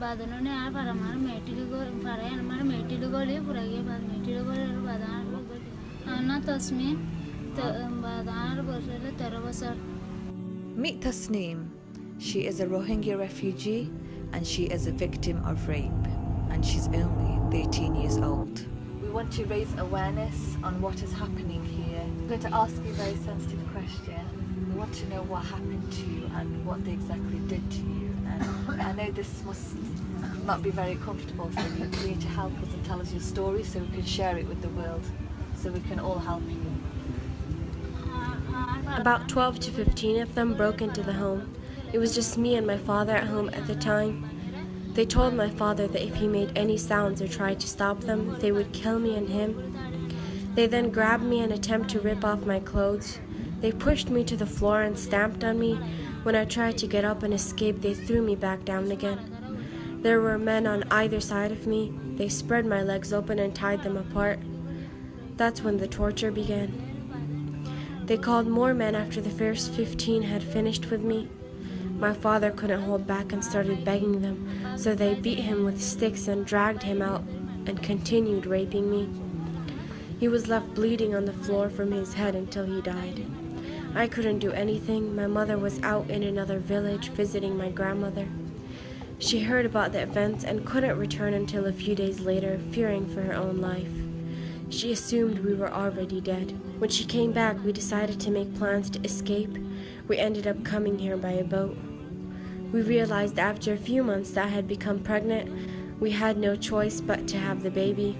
बाद उन्होंने यार पर हमारे मेटिल हमारे मेटिल गोली पूरा गया बाद मेटिल गोली बादार ना तस्मीन बादार गोले तरवसर. Meet Tasneem. She is a Rohingya refugee and she is a victim of rape, and she's only 13 years old. We want to raise awareness on what is happening here. I'm going to ask you a very sensitive question. We want to know what happened to you and what they exactly did to you. And I know this must not be very comfortable for you. You need to help us and tell us your story so we can share it with the world, so we can all help you. About 12 to 15 of them broke into the home. It was just me and my father at home at the time. They told my father that if he made any sounds or tried to stop them, they would kill me and him. They then grabbed me and attempted to rip off my clothes. They pushed me to the floor and stamped on me. When I tried to get up and escape, they threw me back down again. There were men on either side of me. They spread my legs open and tied them apart. That's when the torture began. They called more men after the first 15 had finished with me. My father couldn't hold back and started begging them, so they beat him with sticks and dragged him out and continued raping me. He was left bleeding on the floor from his head until he died. I couldn't do anything. My mother was out in another village visiting my grandmother. She heard about the events and couldn't return until a few days later, fearing for her own life. She assumed we were already dead. When she came back, we decided to make plans to escape. We ended up coming here by a boat. We realized after a few months that I had become pregnant. We had no choice but to have the baby.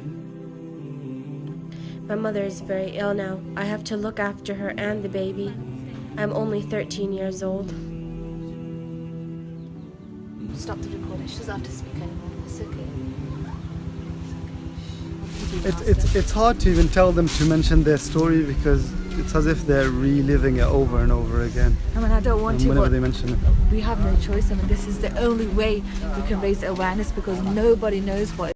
My mother is very ill now. I have to look after her and the baby. I'm only 13 years old. Stop the recording. She doesn't have to speak anymore. It's okay. It's hard to even tell them to mention their story because it's as if they're reliving it over and over again. I mean, I don't want to, whenever but they mention it. we have no choice. I mean, this is the only way we can raise awareness because nobody knows what